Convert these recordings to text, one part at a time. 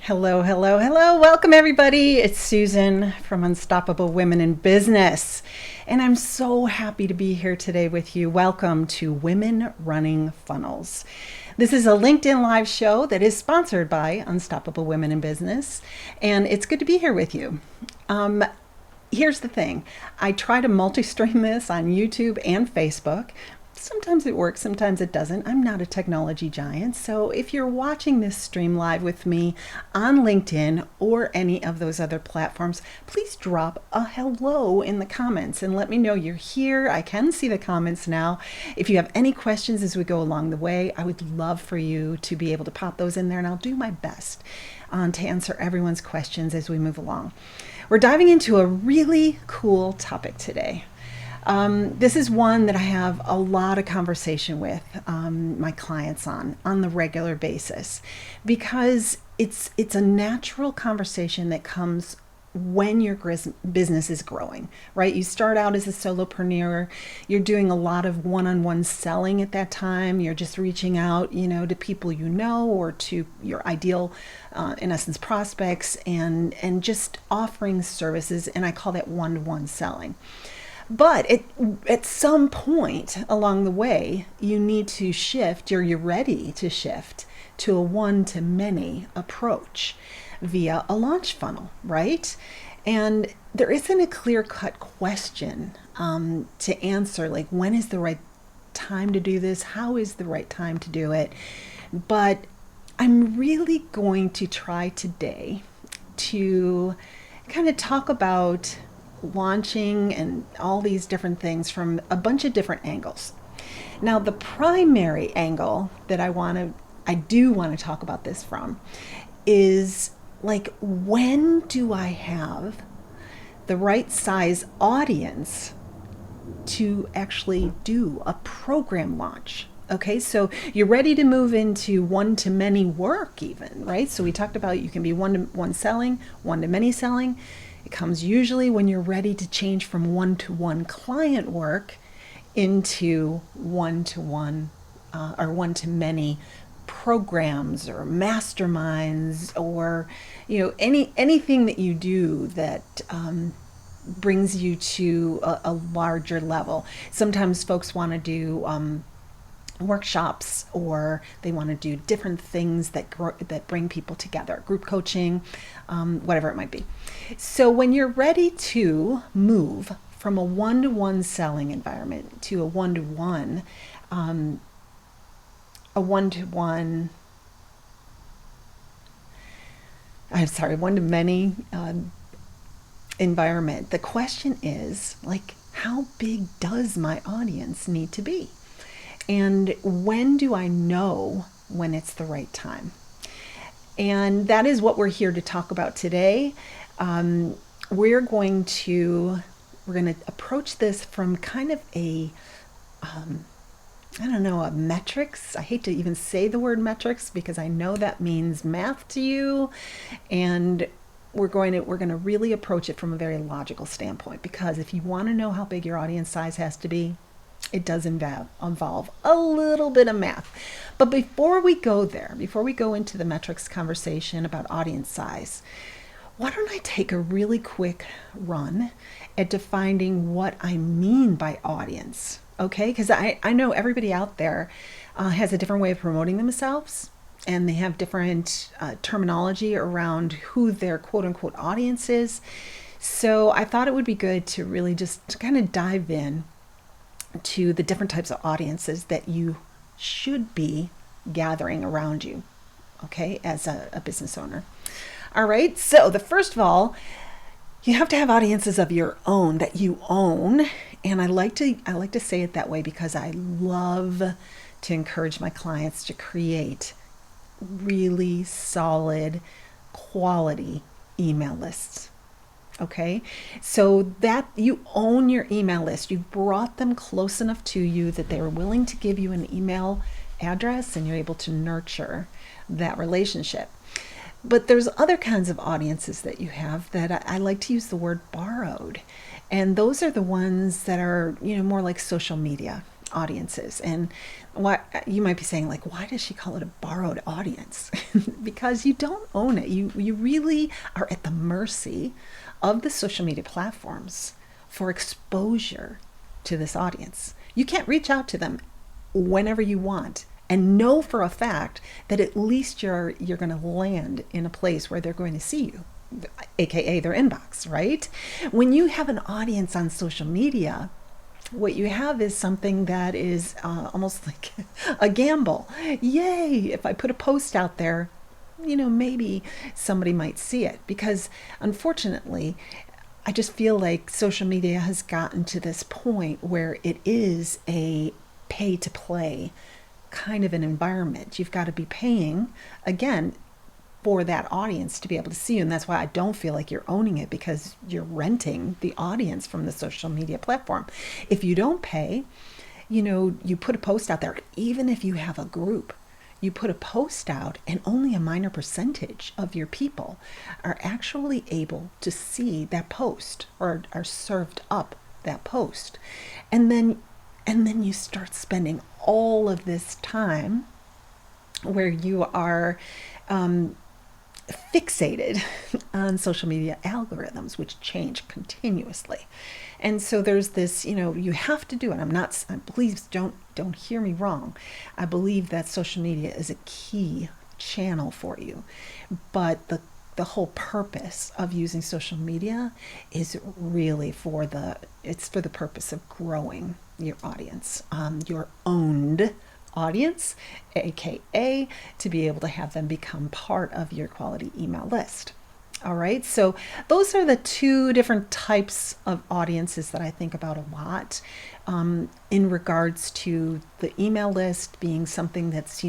Hello, hello, hello. Welcome, everybody. It's Susan from Unstoppable Women in Business. And I'm so happy to be here today with you. Welcome to Women Running Funnels. This is a LinkedIn Live show that is sponsored by Unstoppable Women in Business. And it's good to be here with you. Here's the thing. I try to multi-stream this on YouTube and Facebook. Sometimes it works, sometimes it doesn't. I'm not a technology giant. So if you're watching this stream live with me on LinkedIn or any of those other platforms, please drop a hello in the comments and let me know you're here. I can see the comments now. If you have any questions as we go along the way, I would love for you to be able to pop those in there, and I'll do my best to answer everyone's questions as we move along. We're diving into a really cool topic today. This is one that I have a lot of conversation with my clients on the regular basis, because it's a natural conversation that comes when your business is growing, right? You start out as a solopreneur, you're doing a lot of one-on-one selling at that time. You're just reaching out, to people or to your ideal, in essence, prospects, and just offering services. And I call that one-to-one selling. But at some point along the way, you need to shift, or you're ready to shift to a one-to-many approach via a launch funnel, right? And there isn't a clear-cut question to answer, like when is the right time to do this? How is the right time to do it? But I'm really going to try today to kind of talk about launching and all these different things from a bunch of different angles. Now, the primary angle that I do want to talk about this from is, like, when do I have the right size audience to actually do a program launch? Okay, so you're ready to move into one-to-many work even, right? So we talked about you can be one-to-one selling, one-to-many selling. It comes usually when you're ready to change from one-to-one client work into one-to-one or one-to-many programs or masterminds, or anything that you do that brings you to a larger level. Sometimes folks want to do workshops, or they want to do different things that bring people together, group coaching, whatever it might be. So when you're ready to move from a one-to-one selling environment to a one-to-one one-to-many environment, the question is, like, how big does my audience need to be? And when do I know when it's the right time? And that is what we're here to talk about today. We're going to approach this from kind of a metrics. I hate to even say the word metrics because I know that means math to you, and we're going to really approach it from a very logical standpoint, because if you want to know how big your audience size has to be, it does involve a little bit of math. But before we go there, before we go into the metrics conversation about audience size, why don't I take a really quick run at defining what I mean by audience, okay? Because I know everybody out there has a different way of promoting themselves, and they have different terminology around who their quote-unquote audience is. So I thought it would be good to really just kind of dive in to the different types of audiences that you should be gathering around you, okay, as a business owner. All right, so first of all, you have to have audiences of your own that you own, and I like to say it that way because I love to encourage my clients to create really solid, quality email lists. Okay, so that you own your email list. You brought them close enough to you that they were willing to give you an email address, and you're able to nurture that relationship. But there's other kinds of audiences that you have that I like to use the word borrowed. And those are the ones that are, more like social media. audiences. And why you might be saying, like, why does she call it a borrowed audience? Because you don't own it. You really are at the mercy of the social media platforms for exposure to this audience. You can't reach out to them whenever you want and know for a fact that at least you're going to land in a place where they're going to see you, aka their inbox, right? When you have an audience on social media, what you have is something that is almost like a gamble. Yay, if I put a post out there, maybe somebody might see it. Because unfortunately, I just feel like social media has gotten to this point where it is a pay to play kind of an environment. You've got to be paying, again, for that audience to be able to see you. And that's why I don't feel like you're owning it, because you're renting the audience from the social media platform. If you don't pay, you put a post out there, even if you have a group, you put a post out and only a minor percentage of your people are actually able to see that post or are served up that post. And then you start spending all of this time where you are fixated on social media algorithms, which change continuously. And so there's this, you have to do it. Please don't hear me wrong. I believe that social media is a key channel for you, but the whole purpose of using social media is really for the purpose of growing your audience, your owned audience, aka to be able to have them become part of your quality email list. All right, so those are the two different types of audiences that I think about a lot, in regards to the email list being something that's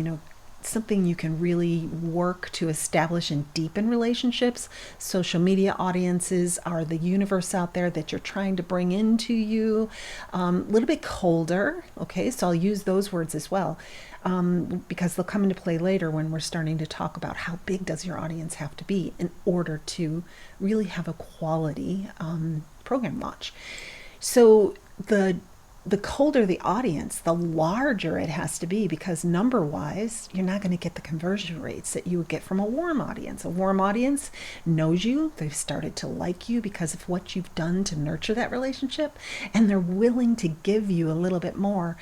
something you can really work to establish and deepen relationships. Social media audiences are the universe out there that you're trying to bring into you, a little bit colder. Okay, so I'll use those words as well, because they'll come into play later when we're starting to talk about how big does your audience have to be in order to really have a quality program launch. So the colder the audience, the larger it has to be, because number wise, you're not going to get the conversion rates that you would get from a warm audience. A warm audience knows you, they've started to like you because of what you've done to nurture that relationship, and they're willing to give you a little bit more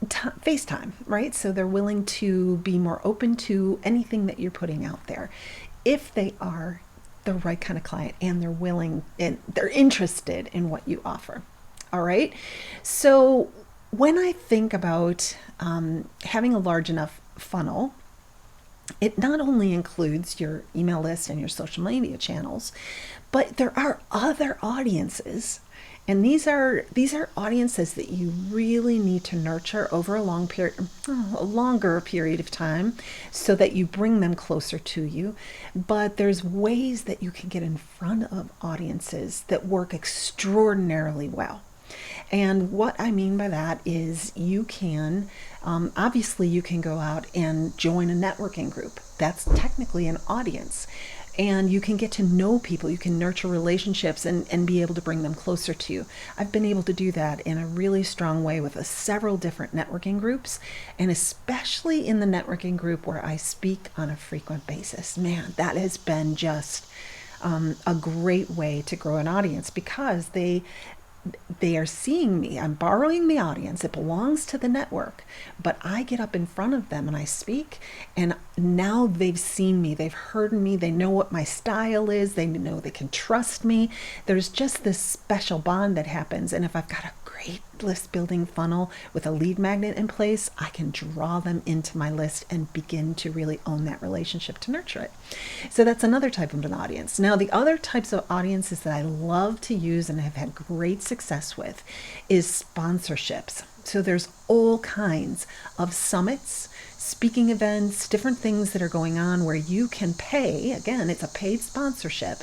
FaceTime, right? So they're willing to be more open to anything that you're putting out there if they are the right kind of client and they're willing and they're interested in what you offer. All right. So when I think about having a large enough funnel, it not only includes your email list and your social media channels, but there are other audiences. And these are audiences that you really need to nurture over a longer period of time, so that you bring them closer to you. But there's ways that you can get in front of audiences that work extraordinarily well. And what I mean by that is you can, obviously you can go out and join a networking group. That's technically an audience. And you can get to know people, you can nurture relationships and be able to bring them closer to you. I've been able to do that in a really strong way with several different networking groups, and especially in the networking group where I speak on a frequent basis. Man, that has been just a great way to grow an audience, because they are seeing me. I'm borrowing the audience. It belongs to the network, but I get up in front of them and I speak, and now they've seen me, they've heard me, they know what my style is, they know they can trust me. There's just this special bond that happens. And if I've got a great list building funnel with a lead magnet in place, I can draw them into my list and begin to really own that relationship to nurture it. So that's another type of an audience. Now, the other types of audiences that I love to use and have had great success with is sponsorships. So there's all kinds of summits, speaking events, different things that are going on where you can pay. Again, it's a paid sponsorship.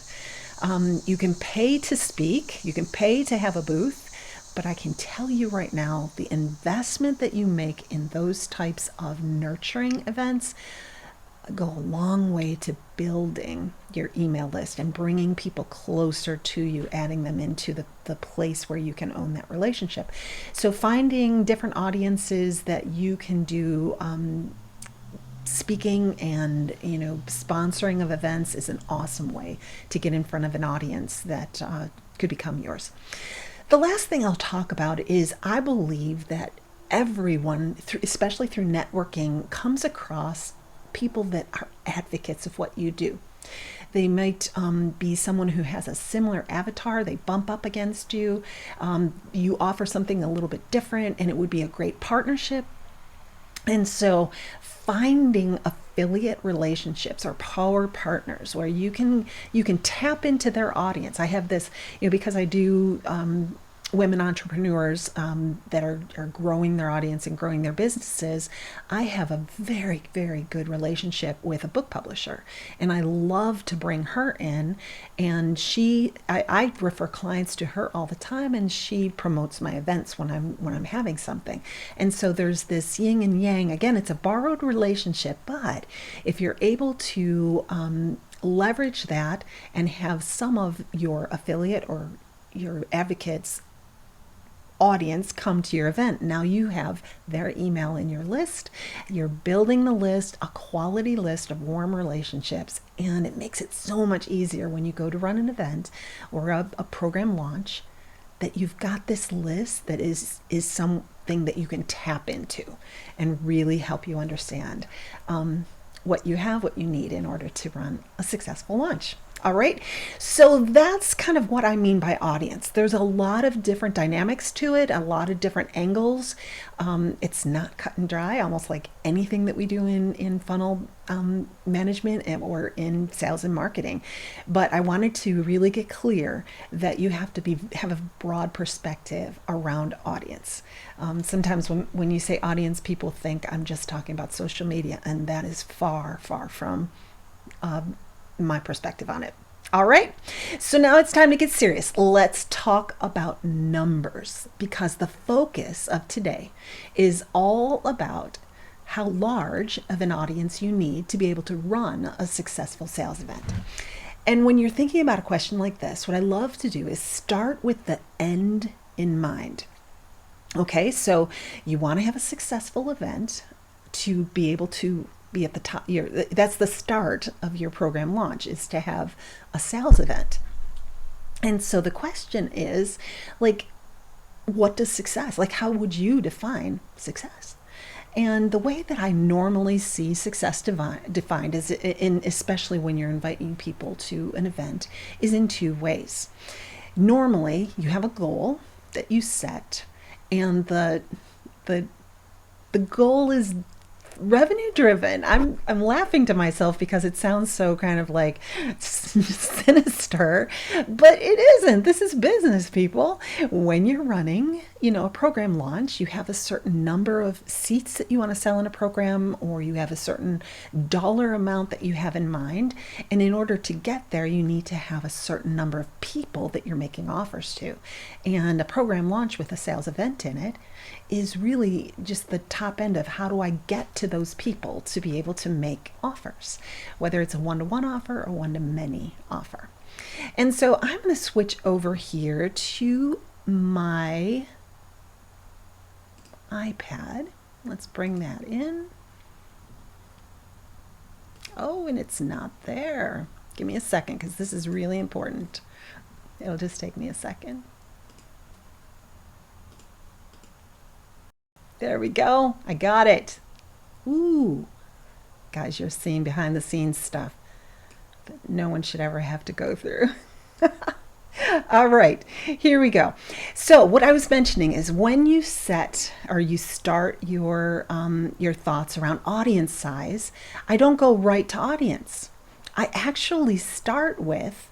You can pay to speak, you can pay to have a booth. But I can tell you right now, the investment that you make in those types of nurturing events go a long way to building your email list and bringing people closer to you, adding them into the place where you can own that relationship. So finding different audiences that you can do speaking and sponsoring of events is an awesome way to get in front of an audience that could become yours. The last thing I'll talk about is I believe that everyone, especially through networking, comes across people that are advocates of what you do. They might be someone who has a similar avatar. They bump up against you. You offer something a little bit different, and it would be a great partnership. And so finding affiliate relationships or power partners where you can tap into their audience. I have this, because I do women entrepreneurs that are growing their audience and growing their businesses. I have a very, very good relationship with a book publisher, and I love to bring her in. And I refer clients to her all the time, and she promotes my events when I'm having something. And so there's this yin and yang. Again, it's a borrowed relationship, but if you're able to leverage that and have some of your affiliate or your advocates audience come to your event. Now you have their email in your list. You're building the list, a quality list of warm relationships, and it makes it so much easier when you go to run an event or a program launch that you've got this list that is something that you can tap into and really help you understand what you have, what you need in order to run a successful launch. All right, so that's kind of what I mean by audience. There's a lot of different dynamics to it, a lot of different angles. It's not cut and dry, almost like anything that we do in funnel management or in sales and marketing. But I wanted to really get clear that you have to have a broad perspective around audience. Sometimes when you say audience, people think I'm just talking about social media, and that is far, far from my perspective on it. All right, so now it's time to get serious. Let's talk about numbers, because the focus of today is all about how large of an audience you need to be able to run a successful sales event. And when you're thinking about a question like this, what I love to do is start with the end in mind. Okay, so you want to have a successful event to be able to be at the top. That's the start of your program launch, is to have a sales event. And so the question is, like, what does success, like, how would you define success? And the way that I normally see success defined is especially when you're inviting people to an event, is in two ways. Normally, you have a goal that you set, and the goal is revenue driven. I'm laughing to myself because it sounds so kind of like sinister, but it isn't. This is business, people. When you're running, a program launch, you have a certain number of seats that you want to sell in a program, or you have a certain dollar amount that you have in mind. And in order to get there, you need to have a certain number of people that you're making offers to. And a program launch with a sales event in it is really just the top end of how do I get to those people to be able to make offers, whether it's a one-to-one offer or one-to-many offer. And so I'm going to switch over here to my iPad. Let's bring that in. Oh, and it's not there. Give me a second, because this is really important. It'll just take me a second. There we go. I got it. Ooh, guys, you're seeing behind the scenes stuff that no one should ever have to go through. All right, here we go. So what I was mentioning is when you set or you start your thoughts around audience size, I don't go right to audience. I actually start with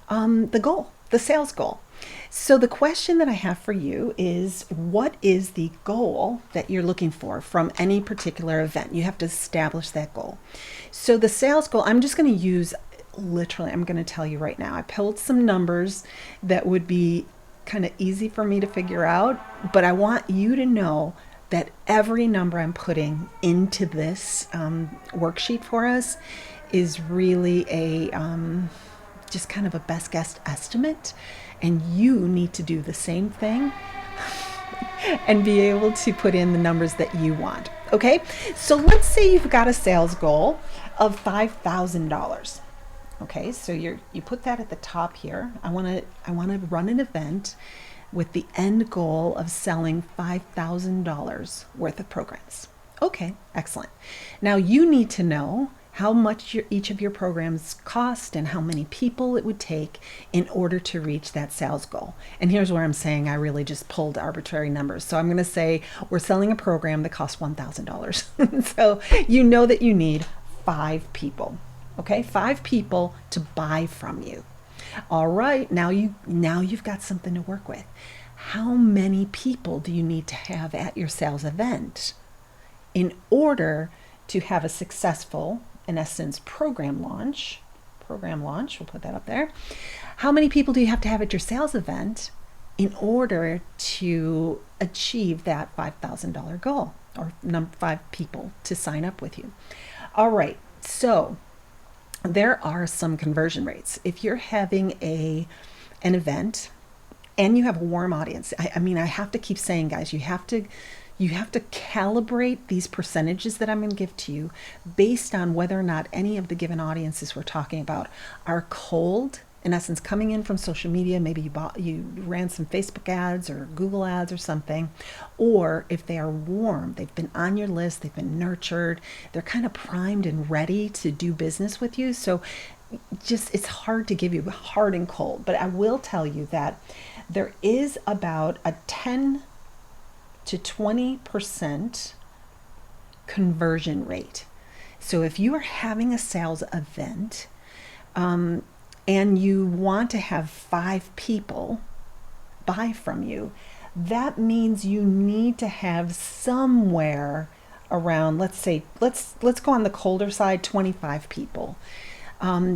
the goal, the sales goal. So the question that I have for you is, what is the goal that you're looking for from any particular event? You have to establish that goal. So the sales goal, I'm just going to use, literally, I'm going to tell you right now, I pulled some numbers that would be kind of easy for me to figure out, but I want you to know that every number I'm putting into this worksheet for us is really a just kind of a best guess estimate, and you need to do the same thing and be able to put in the numbers that you want. Okay, so let's say you've got a sales goal of $5,000. Okay, so you put that at the top here. I want to run an event with the end goal of selling $5,000 worth of programs. Okay, excellent. Now you need to know how much each of your programs cost and how many people it would take in order to reach that sales goal. And here's where I'm saying I really just pulled arbitrary numbers. So I'm going to say we're selling a program that costs $1,000. So you know that you need 5 people. Okay, 5 people to buy from you. All right, now you've got something to work with. How many people do you need to have at your sales event in order to have a successful, in essence, program launch? We'll put that up there. How many people do you have to have at your sales event in order to achieve that $5,000 goal, or 5 people to sign up with you? All right, so there are some conversion rates. If you're having an event and you have a warm audience, I mean, I have to keep saying, guys, you have to calibrate these percentages that I'm going to give to you based on whether or not any of the given audiences we're talking about are cold, in essence, coming in from social media. Maybe you ran some Facebook ads or Google ads or something, or if they are warm, they've been on your list, they've been nurtured, they're kind of primed and ready to do business with you. So it's hard to give you hard and cold, but I will tell you that there is about a 10 to 20% conversion rate. So if you are having a sales event, and you want to have 5 people buy from you, that means you need to have somewhere around, let's go on the colder side, 25 people.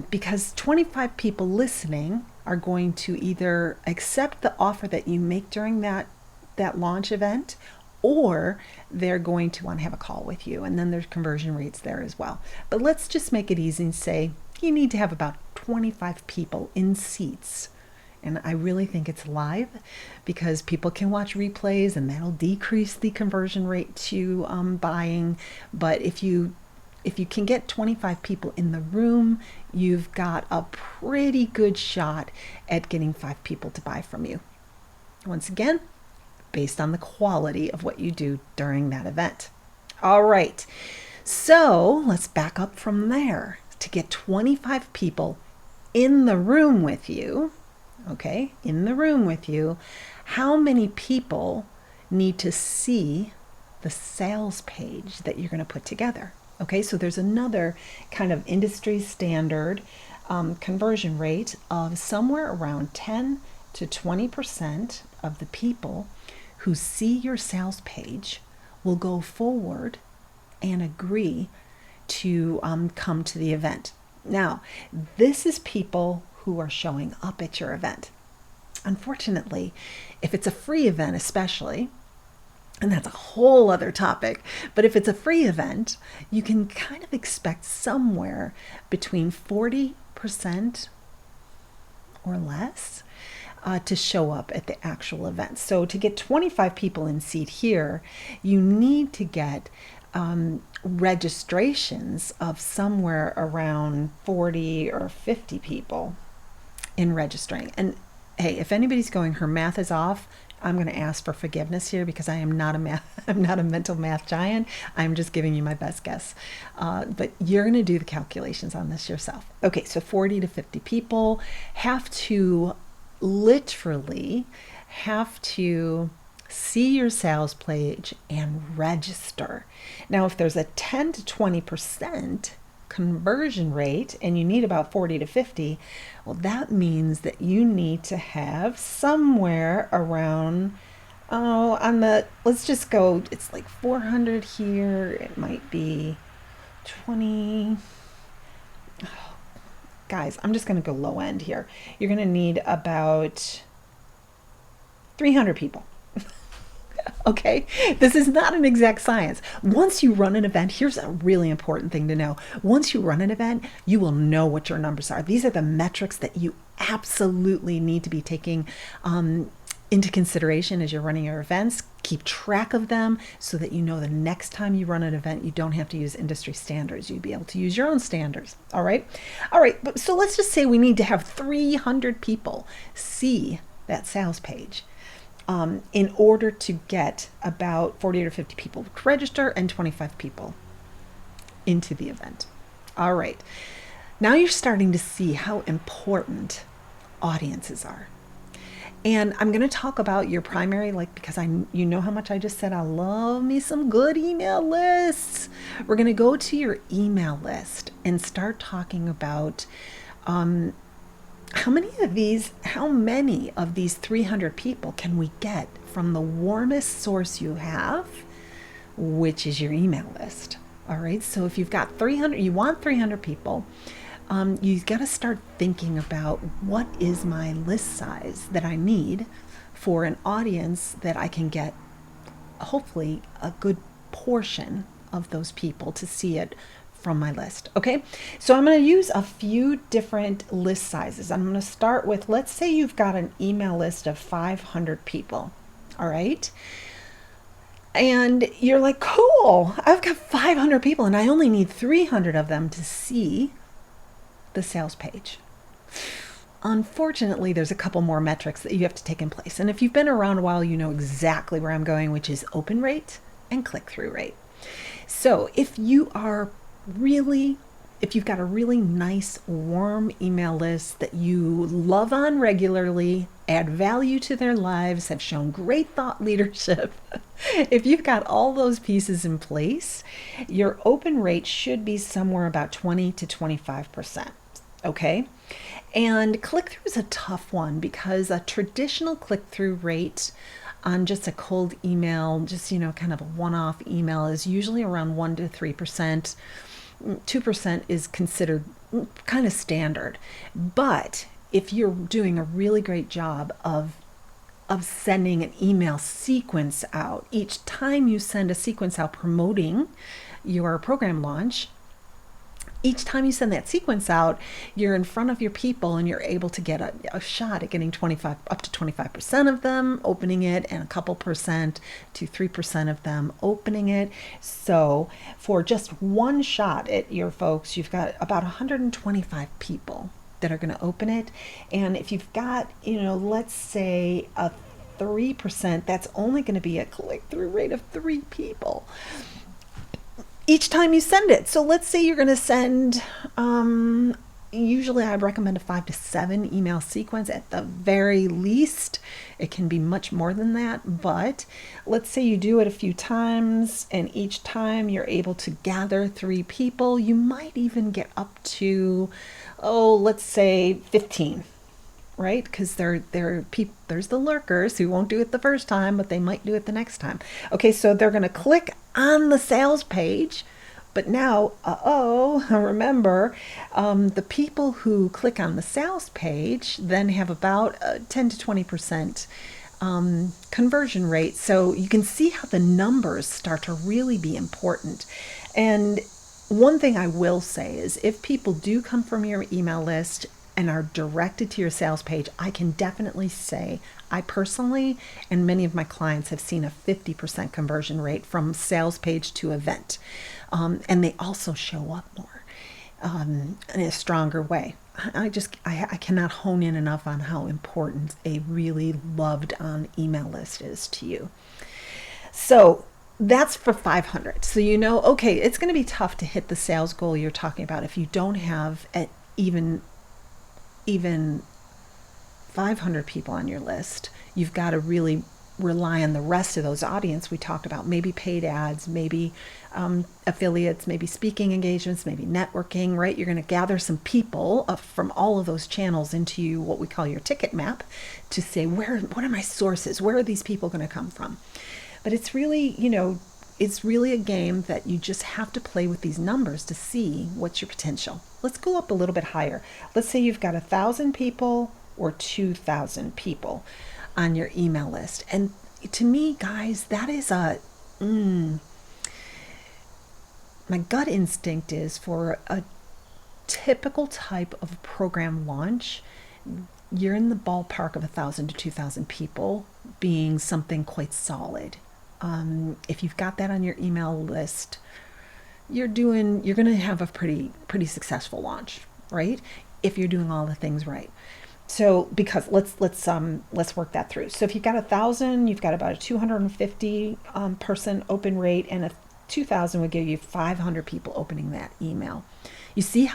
Because 25 people listening are going to either accept the offer that you make during that launch event, or they're going to want to have a call with you. And then there's conversion rates there as well. But let's just make it easy and say you need to have about 25 people in seats. And I really think it's live because people can watch replays and that'll decrease the conversion rate to buying. But if you can get 25 people in the room, you've got a pretty good shot at getting 5 people to buy from you. Once again, based on the quality of what you do during that event. All right, so let's back up from there. To get 25 people in the room with you, okay, in the room with you, how many people need to see the sales page that you're going to put together? Okay, so there's another kind of industry standard conversion rate of somewhere around 10 to 20% of the people who see your sales page will go forward and agree to come to the event. Now, this is people who are showing up at your event. Unfortunately, if it's a free event especially, and that's a whole other topic, but if it's a free event, you can kind of expect somewhere between 40% or less to show up at the actual event. So to get 25 people in seat here, you need to get registrations of somewhere around 40 or 50 people in registering. And hey, if anybody's going, her math is off, I'm going to ask for forgiveness here because I'm not a mental math giant. I'm just giving you my best guess. But you're going to do the calculations on this yourself. Okay, so 40 to 50 people literally have to see your sales page and register. Now, if there's a 10 to 20% conversion rate and you need about 40 to 50, well, that means that you need to have somewhere around, let's just go, it's like 400 here. It might be 20. Guys, I'm just going to go low end here. You're going to need about 300 people. Okay, this is not an exact science. Once you run an event, here's a really important thing to know. Once you run an event, you will know what your numbers are. These are the metrics that you absolutely need to be taking into consideration as you're running your events. Keep track of them so that you know the next time you run an event, you don't have to use industry standards. You'll be able to use your own standards. All right. But so let's just say we need to have 300 people see that sales page. In order to get about 40 or 50 people to register and 25 people into the event. All right. Now you're starting to see how important audiences are. And I'm going to talk about your primary, because you know how much I just said I love me some good email lists. We're going to go to your email list and start talking about how many of these 300 people can we get from the warmest source you have, which is your email list. All right. So if you've got 300, you want 300 people, you've got to start thinking about what is my list size that I need for an audience that I can get hopefully a good portion of those people to see it from my list. Okay, so I'm going to use a few different list sizes. I'm going to start with, let's say you've got an email list of 500 people. All right. And you're like, cool, I've got 500 people and I only need 300 of them to see the sales page. Unfortunately, there's a couple more metrics that you have to take in place. And if you've been around a while, you know exactly where I'm going, which is open rate and click-through rate. So if you've got a really nice warm email list that you love on regularly, add value to their lives, have shown great thought leadership, if you've got all those pieces in place, your open rate should be somewhere about 20 to 25%. Okay. And click-through is a tough one because a traditional click-through rate on just a cold email, just, kind of a one-off email, is usually around 1 to 3%. 2% is considered kind of standard. But if you're doing a really great job of sending an email sequence out, each time you send a sequence out promoting your program launch, each time you send that sequence out, you're in front of your people and you're able to get a shot at getting up to 25% of them opening it and a couple percent to 3% of them opening it. So for just one shot at your folks, you've got about 125 people that are going to open it. And if you've got, let's say a 3%, that's only going to be a click-through rate of 3 people each time you send it. So let's say you're going to send, usually I recommend a 5 to 7 email sequence at the very least. It can be much more than that, but let's say you do it a few times and each time you're able to gather 3 people. You might even get up to, let's say 15. Right? Because there's the lurkers who won't do it the first time, but they might do it the next time. Okay, so they're going to click on the sales page, but now, remember, the people who click on the sales page then have about 10 to 20% conversion rate. So you can see how the numbers start to really be important. And one thing I will say is if people do come from your email list and are directed to your sales page, I can definitely say I personally and many of my clients have seen a 50% conversion rate from sales page to event. And they also show up more in a stronger way. I cannot hone in enough on how important a really loved on email list is to you. So that's for 500. So okay, it's going to be tough to hit the sales goal you're talking about if you don't have even 500 people on your list. You've got to really rely on the rest of those audience we talked about, maybe paid ads, maybe affiliates, maybe speaking engagements, maybe networking, right? You're going to gather some people from all of those channels into what we call your ticket map to say, what are my sources? Where are these people going to come from? But it's really, it's really a game that you just have to play with these numbers to see what's your potential. Let's go up a little bit higher. Let's say you've got 1,000 people or 2,000 people on your email list. And to me, guys, that is my gut instinct is for a typical type of program launch, you're in the ballpark of 1,000 to 2,000 people being something quite solid. If you've got that on your email list, you're going to have a pretty successful launch, right? If you're doing all the things right. So because let's work that through. So if you've got 1,000, you've got about a 250 person open rate, and a 2,000 would give you 500 people opening that email. You see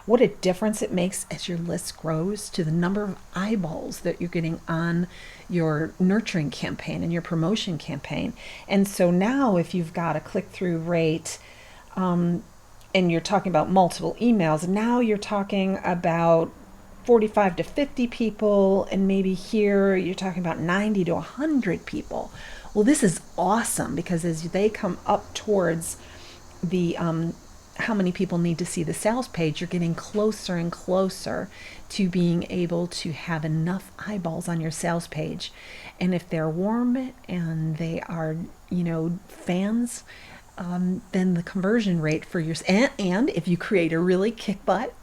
what a difference it makes as your list grows to the number of eyeballs that you're getting on your nurturing campaign and your promotion campaign. And so now if you've got a click-through rate, and you're talking about multiple emails, now you're talking about 45 to 50 people, and maybe here you're talking about 90 to 100 people. Well, this is awesome, because as they come up towards the how many people need to see the sales page, you're getting closer and closer to being able to have enough eyeballs on your sales page. And if they're warm and they are, fans, then the conversion rate for your, and if you create a really kick butt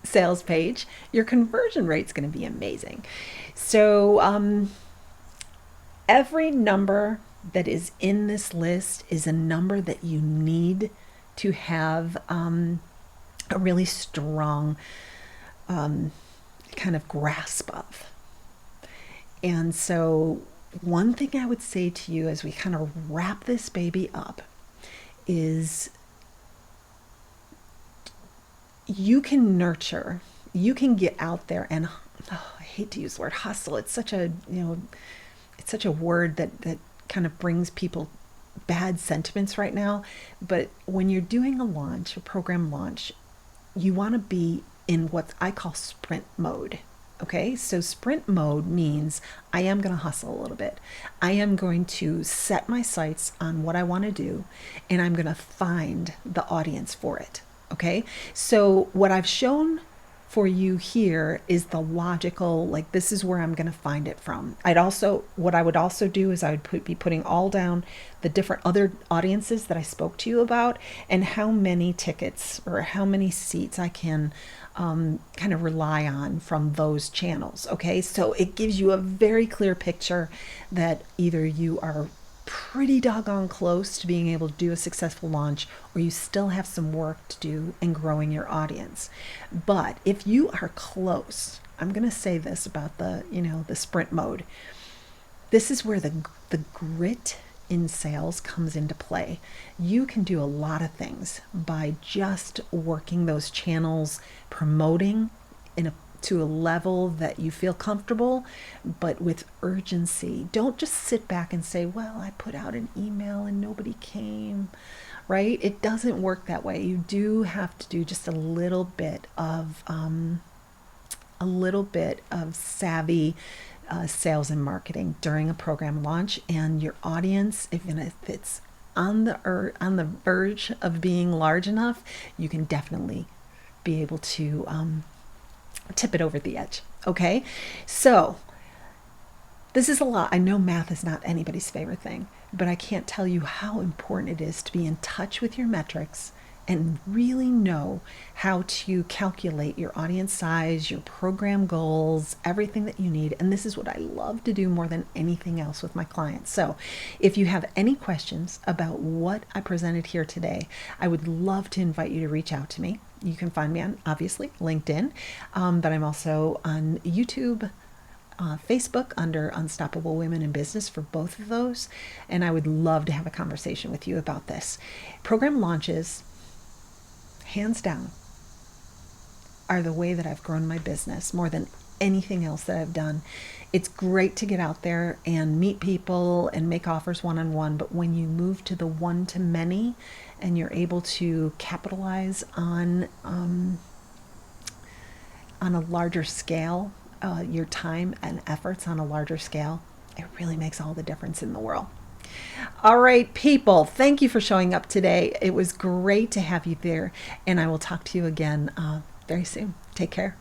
sales page, your conversion rate is going to be amazing. So every number that is in this list is a number that you need to have a really strong kind of grasp of. And so one thing I would say to you as we kind of wrap this baby up is you can nurture, you can get out there and, I hate to use the word hustle. It's such a, it's such a word that kind of brings people bad sentiments right now. But when you're doing a launch, a program launch, you want to be in what I call sprint mode. Okay, so sprint mode means I am going to hustle a little bit. I am going to set my sights on what I want to do, and I'm going to find the audience for it. Okay, so what I've shown for you here is the logical, like this is where I'm going to find it from. What I would also do is I would be putting all down the different other audiences that I spoke to you about, and how many tickets or how many seats I can kind of rely on from those channels. Okay, so it gives you a very clear picture that either you are pretty doggone close to being able to do a successful launch, or you still have some work to do in growing your audience. But if you are close, I'm going to say this about the sprint mode. This is where the grit in sales comes into play. You can do a lot of things by just working those channels, promoting to a level that you feel comfortable, but with urgency. Don't just sit back and say, well, I put out an email and nobody came, right? It doesn't work that way. You do have to do just a little bit of savvy sales and marketing during a program launch, and your audience, even if it's on the verge of being large enough, you can definitely be able to tip it over the edge. Okay, so this is a lot. I know math is not anybody's favorite thing, but I can't tell you how important it is to be in touch with your metrics and really know how to calculate your audience size, your program goals, everything that you need. And this is what I love to do more than anything else with my clients. So if you have any questions about what I presented here today, I would love to invite you to reach out to me. You can find me on, obviously, LinkedIn, but I'm also on YouTube, Facebook under Unstoppable Women in Business for both of those. And I would love to have a conversation with you about this. Program launches, hands down, are the way that I've grown my business more than anything else that I've done. It's great to get out there and meet people and make offers one-on-one, but when you move to the one-to-many and you're able to capitalize on a larger scale, your time and efforts on a larger scale, it really makes all the difference in the world. All right, people, thank you for showing up today. It was great to have you there, and I will talk to you again very soon. Take care.